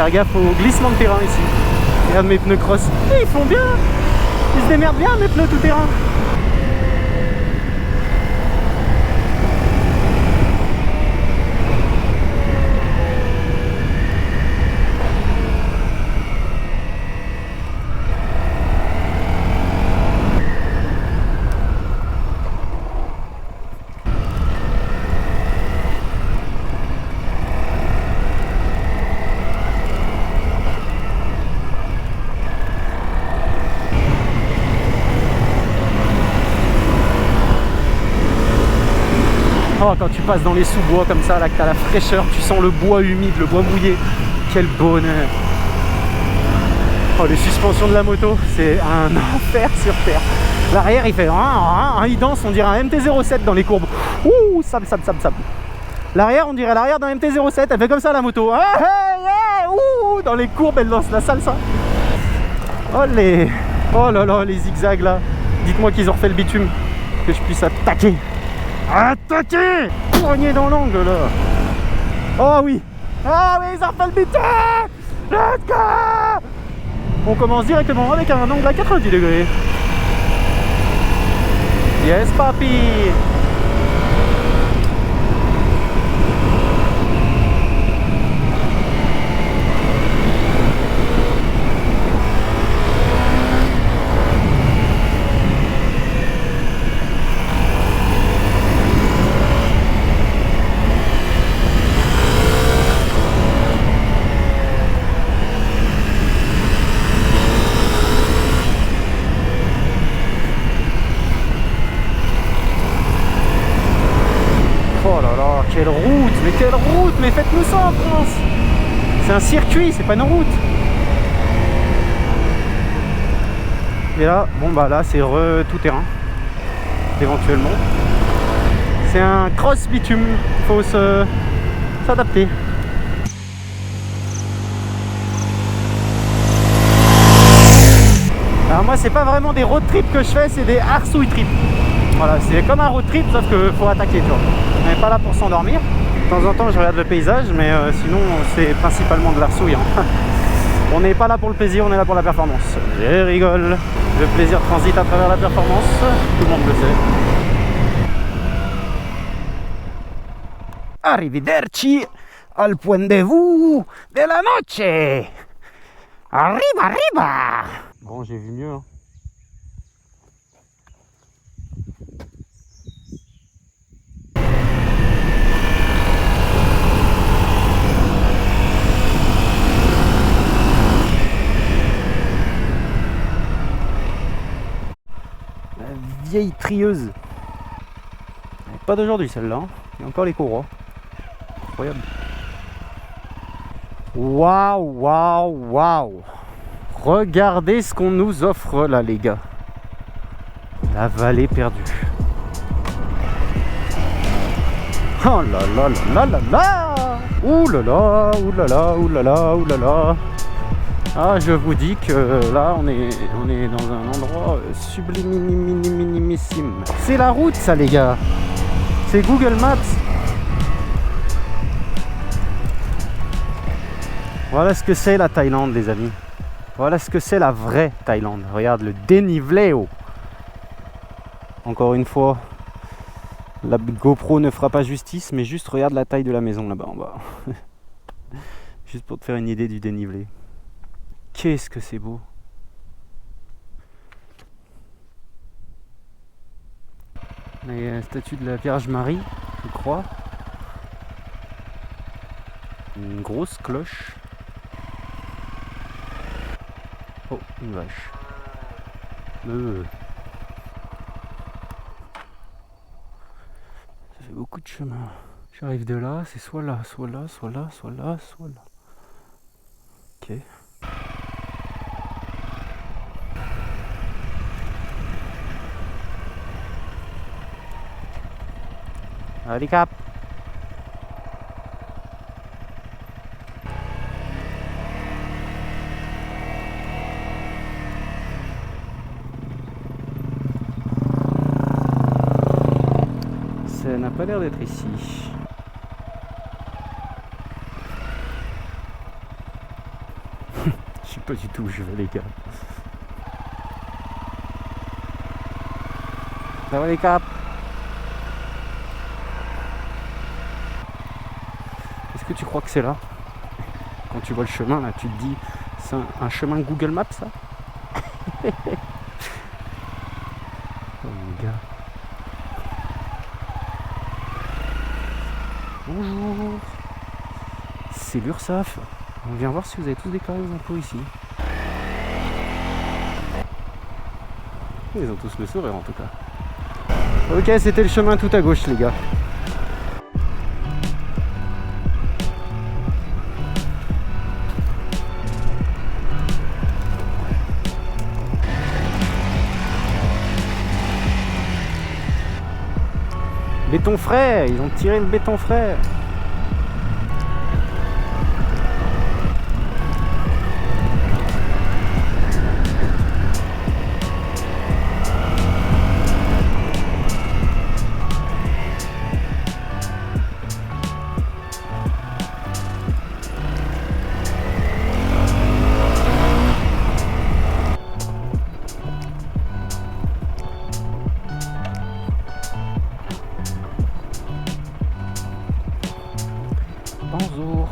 faire gaffe au glissement de terrain ici. Regarde mes pneus cross. Ils font bien. Ils se démerdent bien mes pneus tout terrain. Oh, quand tu passes dans les sous-bois comme ça, là, que tu as la fraîcheur, tu sens le bois humide, le bois mouillé. Quel bonheur! Oh, les suspensions de la moto, c'est un enfer sur terre. L'arrière, il fait il danse, on dirait un MT-07 dans les courbes. Ouh, sable. L'arrière, on dirait l'arrière d'un MT-07, elle fait comme ça la moto. Ouh, dans les courbes, elle lance la salsa. Oh là là, les zigzags là. Dites-moi qu'ils ont refait le bitume, que je puisse attaquer. Attaquer! Poignée dans l'angle là. Oh oui. Ah oui, ils ont refait le bitume. Let's go. On commence directement avec un angle à 90 degrés. Yes papi. Quelle route, mais faites-nous ça en France. C'est un circuit, c'est pas une route. Et là, bon bah là c'est tout terrain. Éventuellement. C'est un cross bitume, il faut s'adapter. Alors moi c'est pas vraiment des road trips que je fais, c'est des arsouille trips. Voilà, c'est comme un road trip sauf que faut attaquer, tu vois. On n'est pas là pour s'endormir. De temps en temps je regarde le paysage, mais sinon c'est principalement de l'arsouille. On n'est pas là pour le plaisir, on est là pour la performance. Je rigole. Le plaisir transite à travers la performance, tout le monde le sait. Arrivederci al point de vue de la noche. Arriba. Bon, j'ai vu mieux. Hein. Vieille trieuse. Pas d'aujourd'hui celle-là. Hein. Il y a encore les courroies. Incroyable. Waouh. Regardez ce qu'on nous offre là les gars. La vallée perdue. Oh là là là là là là. Ouh là là, ouh là là, ouh là là, ouh là là. Ah, je vous dis que là, on est dans un endroit sublimissime. C'est la route, ça, les gars. C'est Google Maps. Voilà ce que c'est la Thaïlande, les amis. Voilà ce que c'est la vraie Thaïlande. Regarde le dénivelé. Encore une fois, la GoPro ne fera pas justice, mais juste regarde la taille de la maison là-bas en bas. Juste pour te faire une idée du dénivelé. Qu'est-ce que c'est beau! Il y a la statue de la Vierge Marie, je crois. Une grosse cloche. Oh, une vache. Ça fait beaucoup de chemin. J'arrive de là, c'est soit là, soit là, soit là, soit là, soit là. Ok. Allez cap. Ça n'a pas l'air d'être ici. Je sais pas du tout où je vais, les gars. Ça va les caps? Est-ce que tu crois que c'est là? Quand tu vois le chemin là, tu te dis c'est un chemin Google Maps ça? Oh mon gars. Bonjour. C'est l'URSSAF. On vient voir si vous avez tous déclaré vos impôts ici. Ils ont tous le sourire en tout cas. Ok, c'était le chemin tout à gauche les gars. Béton frais, ils ont tiré le béton frais. Bonjour.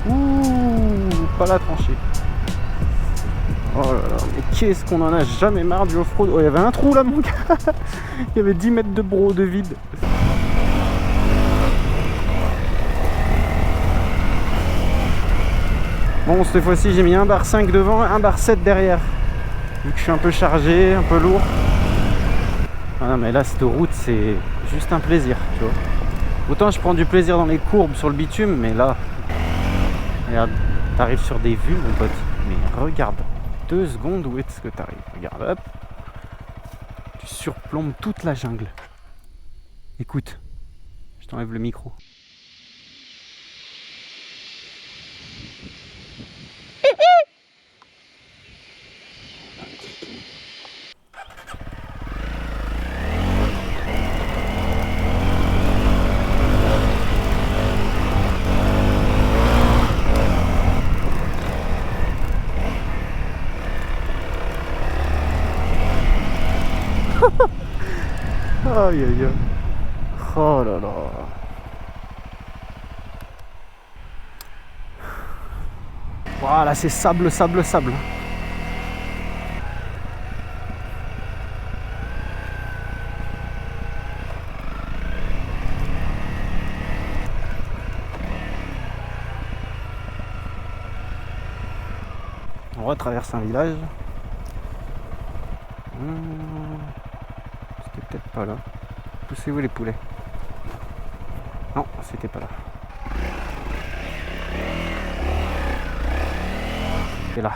Ouh, pas la tranchée. Oh là là, mais qu'est-ce qu'on en a jamais marre du off-road. Oh, il y avait un trou là mon gars. Il y avait 10 mètres de bro de vide. Bon, cette fois-ci j'ai mis un bar 5 devant, un bar 7 derrière. Vu que je suis un peu chargé, un peu lourd. Ah non mais là cette route c'est juste un plaisir, tu vois. Autant je prends du plaisir dans les courbes sur le bitume, mais là, regarde, t'arrives sur des vues mon pote. Mais regarde, 2 secondes où est-ce que t'arrives? Regarde, hop. Tu surplombes toute la jungle. Écoute, je t'enlève le micro. Aïe aïe aïe. Oh là là. Voilà, c'est sable, sable, sable. On retraverse un village. C'était peut-être pas là. Poussez-vous les poulets. Non, c'était pas là. C'est là.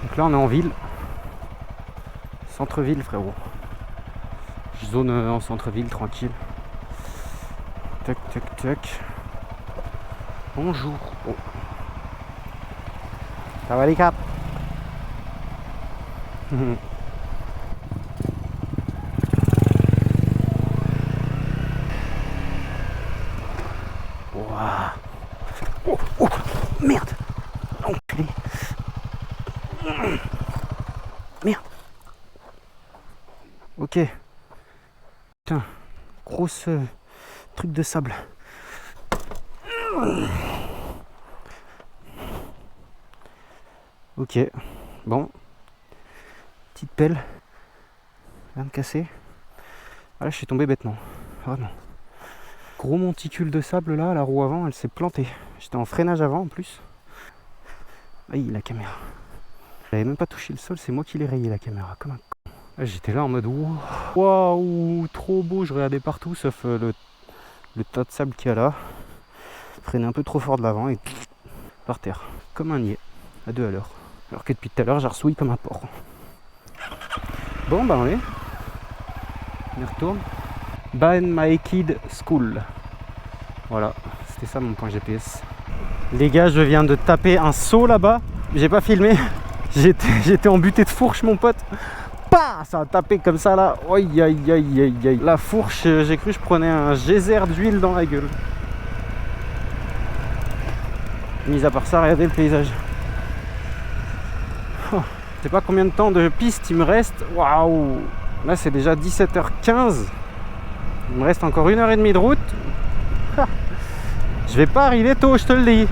Donc là on est en ville. Centre-ville frérot. Zone en centre-ville tranquille. Tac tac tac. Bonjour. Oh. Ça va les caps? Wow. Oh, oh, merde. Enculé. Merde. Ok. Putain. Grosse truc de sable. Ok. Bon. Petite pelle. Rien de cassé. Voilà, je suis tombé bêtement. Vraiment. Gros monticule de sable là, la roue avant, elle s'est plantée. J'étais en freinage avant en plus. Aïe, la caméra. J'avais même pas touché le sol, c'est moi qui l'ai rayé la caméra, comme un con. J'étais là en mode waouh, trop beau, je regardais partout sauf le tas de sable qu'il y a là. Freinais un peu trop fort de l'avant et par terre, comme un niais, à 2 à l'heure. Alors que depuis tout à l'heure, j'arsouille comme un porc. Bon, bah on y retourne. Ban my kid school. Voilà, c'était ça mon point GPS. Les gars, je viens de taper un saut là-bas. J'ai pas filmé. J'étais en butée de fourche, mon pote. Pah, ça a tapé comme ça là. Aïe aïe aïe aïe aïe. La fourche, j'ai cru que je prenais un geyser d'huile dans la gueule. Mis à part ça, regardez le paysage. Oh, je sais pas combien de temps de piste il me reste. Waouh. Là c'est déjà 17h15. Il me reste encore 1h30 de route. Je vais pas arriver tôt, je te le dis.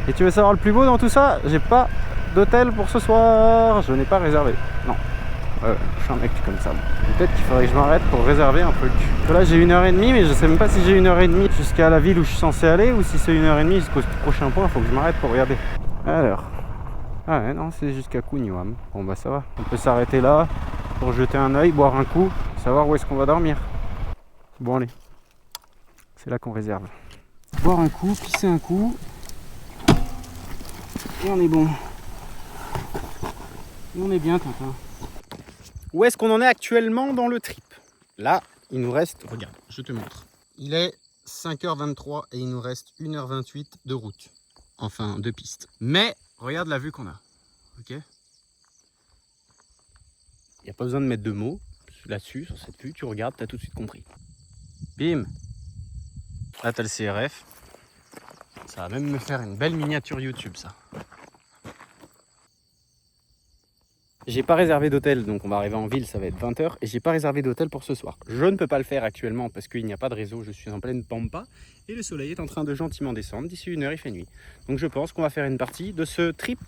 Et tu veux savoir le plus beau dans tout ça? J'ai pas d'hôtel pour ce soir. Je n'ai pas réservé. Non. Je suis un mec comme ça. Peut-être qu'il faudrait que je m'arrête pour réserver un truc. Là j'ai 1h30, mais je sais même pas si j'ai 1h30 jusqu'à la ville où je suis censé aller ou si c'est 1h30 jusqu'au prochain point. Il faut que je m'arrête pour regarder. Alors. Ah ouais, non, c'est jusqu'à Kuniwam. Bon bah ça va. On peut s'arrêter là pour jeter un œil, boire un coup, savoir où est-ce qu'on va dormir. Bon allez. C'est là qu'on réserve. Boire un coup, pisser un coup. Et on est bon. Et on est bien, Tintin. Où est-ce qu'on en est actuellement dans le trip? Là, il nous reste, regarde, je te montre. Il est 5h23 et il nous reste 1h28 de route. Enfin, de piste. Mais, regarde la vue qu'on a. Ok? Il n'y a pas besoin de mettre de mots là-dessus, sur cette vue. Tu regardes, tu as tout de suite compris. Bim! Là, tu as le CRF. Ça va même me faire une belle miniature YouTube, ça. J'ai pas réservé d'hôtel, donc on va arriver en ville, ça va être 20h. Et j'ai pas réservé d'hôtel pour ce soir. Je ne peux pas le faire actuellement parce qu'il n'y a pas de réseau. Je suis en pleine pampa. Et le soleil est en train de gentiment descendre. D'ici 1h, il fait nuit. Donc je pense qu'on va faire une partie de ce trip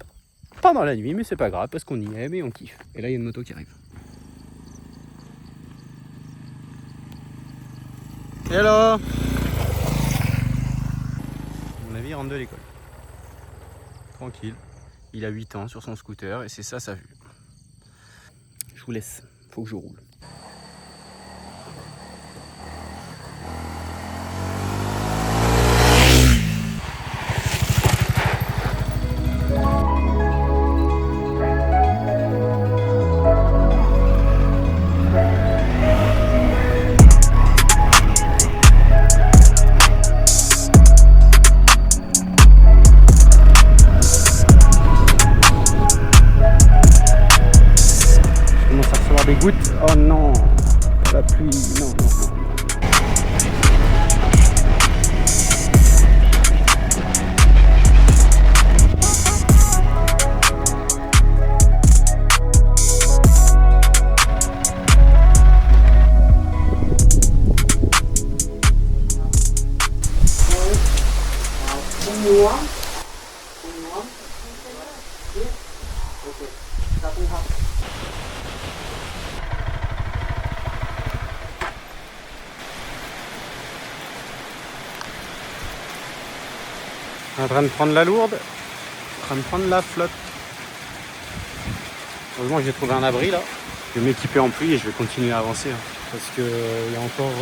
pendant la nuit. Mais c'est pas grave parce qu'on y aime et on kiffe. Et là, il y a une moto qui arrive. Hello! À mon avis, il rentre de l'école. Tranquille. Il a 8 ans sur son scooter et c'est ça sa vue. Je vous laisse, faut que je roule. Des gouttes, oh non, la pluie, non, non, non. En train de prendre la lourde, en train de prendre la flotte. Heureusement que j'ai trouvé un abri là. Je vais m'équiper en pluie et je vais continuer à avancer. Parce qu'il y a encore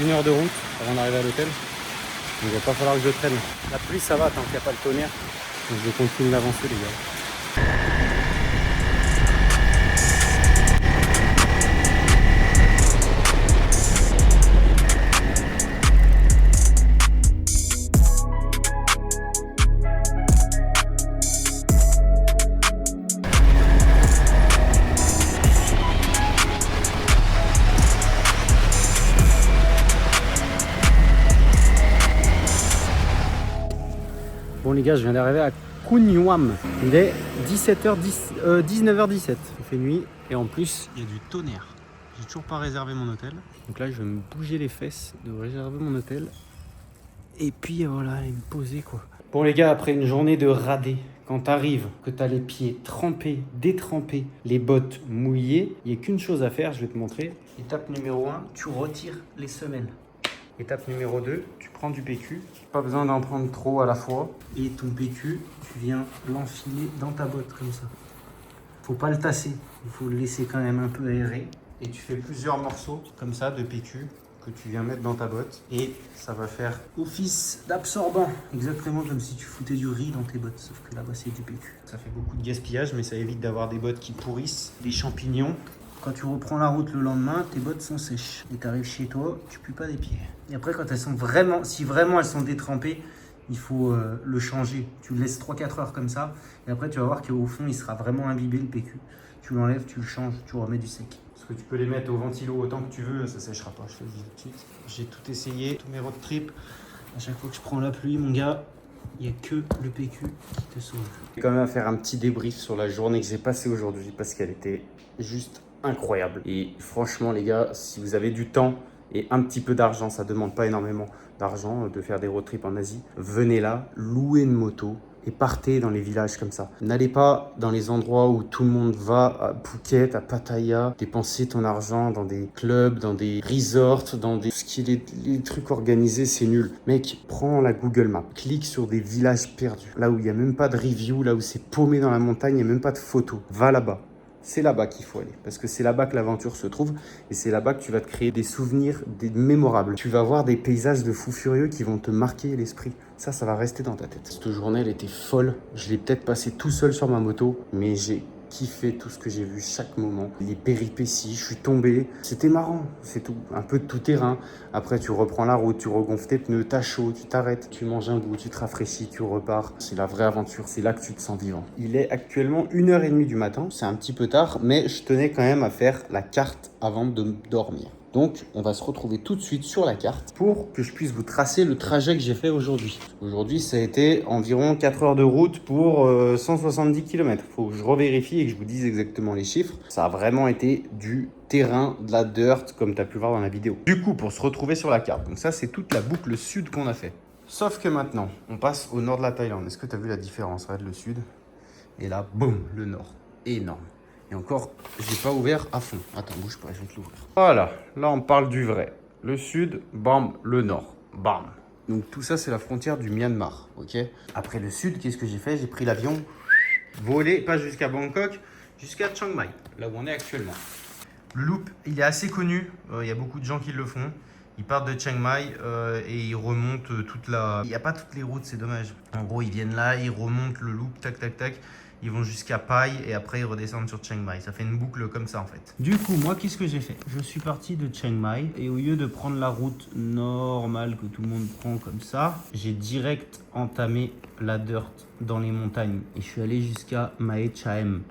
1 heure de route avant d'arriver à l'hôtel. Donc il va pas falloir que je traîne. La pluie ça va tant qu'il n'y a pas le tonnerre. Donc je vais continuer d'avancer les gars. Bon les gars, je viens d'arriver à Kuniwam. Il est 19h17. Il fait nuit et en plus il y a du tonnerre. J'ai toujours pas réservé mon hôtel. Donc là je vais me bouger les fesses de réserver mon hôtel. Et puis voilà, et me poser quoi. Bon les gars, après une journée de radé, quand t'arrives, que t'as les pieds trempés, détrempés, les bottes mouillées, il n'y a qu'une chose à faire, je vais te montrer. Étape numéro 1, tu retires les semelles. Étape numéro 2, tu prends du PQ. Pas besoin d'en prendre trop à la fois. Et ton PQ, tu viens l'enfiler dans ta botte comme ça. Faut pas le tasser, il faut le laisser quand même un peu aérer. Et tu fais plusieurs morceaux comme ça de PQ que tu viens mettre dans ta botte. Et ça va faire office d'absorbant. Exactement comme si tu foutais du riz dans tes bottes. Sauf que là-bas c'est du PQ. Ça fait beaucoup de gaspillage, mais ça évite d'avoir des bottes qui pourrissent. Des champignons. Quand tu reprends la route le lendemain, tes bottes sont sèches. Et tu arrives chez toi, tu pues pas des pieds. Et après, quand elles sont vraiment, si vraiment elles sont détrempées, il faut le changer. Tu le laisses 3-4 heures comme ça, et après tu vas voir qu'au fond, il sera vraiment imbibé le PQ. Tu l'enlèves, tu le changes, tu remets du sec. Parce que tu peux les mettre au ventilo autant que tu veux, ça séchera pas, je te le dis tout de suite. J'ai tout essayé, tous mes road trips. À chaque fois que je prends la pluie, mon gars, il n'y a que le PQ qui te sauve. Je vais quand même faire un petit débrief sur la journée que j'ai passée aujourd'hui, parce qu'elle était juste incroyable. Et franchement, les gars, si vous avez du temps et un petit peu d'argent, ça ne demande pas énormément d'argent de faire des road trips en Asie, venez là, louez une moto et partez dans les villages comme ça. N'allez pas dans les endroits où tout le monde va, à Phuket, à Pattaya, dépenser ton argent dans des clubs, dans des resorts, dans des... Ce qui est les trucs organisés, c'est nul. Mec, prends la Google Maps, clique sur des villages perdus, là où il n'y a même pas de review, là où c'est paumé dans la montagne, il n'y a même pas de photos. Va là-bas. C'est là-bas qu'il faut aller, parce que c'est là-bas que l'aventure se trouve, et c'est là-bas que tu vas te créer des souvenirs mémorables. Tu vas voir des paysages de fous furieux qui vont te marquer l'esprit. Ça va rester dans ta tête. Cette journée, elle était folle. Je l'ai peut-être passée tout seul sur ma moto, mais j'ai kiffé tout ce que j'ai vu chaque moment. Les péripéties, je suis tombé. C'était marrant, c'est tout. Un peu de tout terrain. Après, tu reprends la route, tu regonfles tes pneus, t'as chaud, tu t'arrêtes, tu manges un bout, tu te rafraîchis, tu repars. C'est la vraie aventure, c'est là que tu te sens vivant. Il est actuellement 1h30 du matin, c'est un petit peu tard, mais je tenais quand même à faire la carte avant de dormir. Donc, on va se retrouver tout de suite sur la carte pour que je puisse vous tracer le trajet que j'ai fait aujourd'hui. Aujourd'hui, ça a été environ 4 heures de route pour 170 km. Il faut que je revérifie et que je vous dise exactement les chiffres. Ça a vraiment été du terrain, de la dirt, comme tu as pu voir dans la vidéo. Du coup, pour se retrouver sur la carte, donc ça, c'est toute la boucle sud qu'on a fait. Sauf que maintenant, on passe au nord de la Thaïlande. Est-ce que tu as vu la différence? Regarde le sud. Et là, boum, le nord. Énorme. Et encore, je l'ai pas ouvert à fond. Attends, bouge pas, je vais te l'ouvrir. Voilà, là on parle du vrai. Le sud, bam, le nord, bam. Donc tout ça, c'est la frontière du Myanmar, ok? Après le sud, qu'est-ce que j'ai fait? J'ai pris l'avion, volé, pas jusqu'à Bangkok, jusqu'à Chiang Mai, là où on est actuellement. Le loop, il est assez connu, il y a beaucoup de gens qui le font. Ils partent de Chiang Mai et ils remontent toute la... Il n'y a pas toutes les routes, c'est dommage. En gros, ils viennent là, ils remontent le loop, tac, tac, tac. Ils vont jusqu'à Pai et après ils redescendent sur Chiang Mai. Ça fait une boucle comme ça en fait. Du coup, moi, qu'est-ce que j'ai fait? Je suis parti de Chiang Mai et au lieu de prendre la route normale que tout le monde prend comme ça, j'ai direct entamé la dirt dans les montagnes et je suis allé jusqu'à Mae Chaem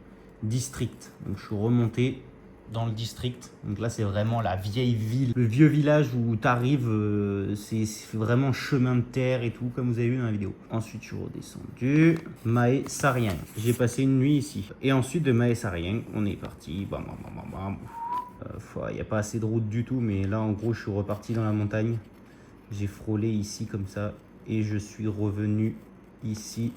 district. Donc je suis remonté dans le district. Donc là, c'est vraiment la vieille ville, le vieux village où tu arrives, c'est vraiment chemin de terre et tout, comme vous avez vu dans la vidéo. Ensuite, je suis redescendu. Mae Sariang. J'ai passé une nuit ici. Et ensuite, de Mae Sariang, on est parti. Bam, bam, bam, bam, bam. Il n'y a pas assez de route du tout, mais là, en gros, je suis reparti dans la montagne. J'ai frôlé ici, comme ça. Et je suis revenu ici.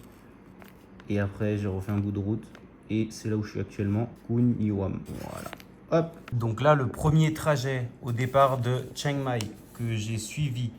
Et après, j'ai refait un bout de route. Et c'est là où je suis actuellement, Khun Yuam. Voilà. Hop. Donc là, le premier trajet au départ de Chiang Mai que j'ai suivi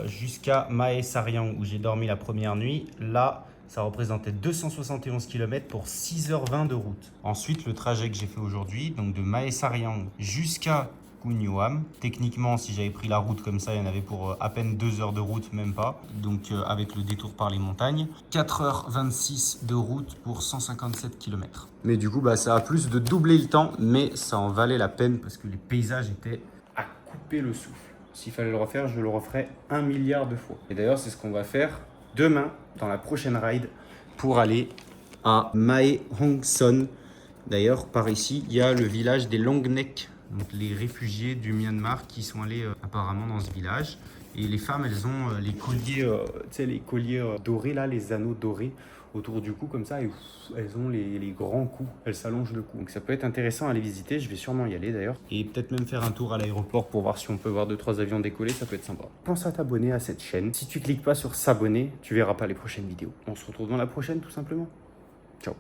jusqu'à Mae Sariang où j'ai dormi la première nuit, là, ça représentait 271 km pour 6h20 de route. Ensuite, le trajet que j'ai fait aujourd'hui, donc de Mae Sariang jusqu'à Khun Yuam. Techniquement, si j'avais pris la route comme ça, il y en avait pour à peine 2 heures de route, même pas. Donc avec le détour par les montagnes. 4h26 de route pour 157 km. Mais du coup, ça a plus de doubler le temps, mais ça en valait la peine parce que les paysages étaient à couper le souffle. S'il fallait le refaire, je le referais 1 milliard de fois. Et d'ailleurs, c'est ce qu'on va faire demain dans la prochaine ride pour aller à Mae Hong Son. D'ailleurs, par ici, il y a le village des Long Nek. Donc les réfugiés du Myanmar qui sont allés apparemment dans ce village. Et les femmes, elles ont les colliers, les colliers dorés, là, les anneaux dorés autour du cou comme ça. Et elles ont les grands coups, elles s'allongent le cou. Donc ça peut être intéressant à aller visiter, je vais sûrement y aller d'ailleurs. Et peut-être même faire un tour à l'aéroport pour voir si on peut voir 2-3 avions décoller, ça peut être sympa. Pense à t'abonner à cette chaîne. Si tu cliques pas sur s'abonner, tu verras pas les prochaines vidéos. On se retrouve dans la prochaine tout simplement. Ciao.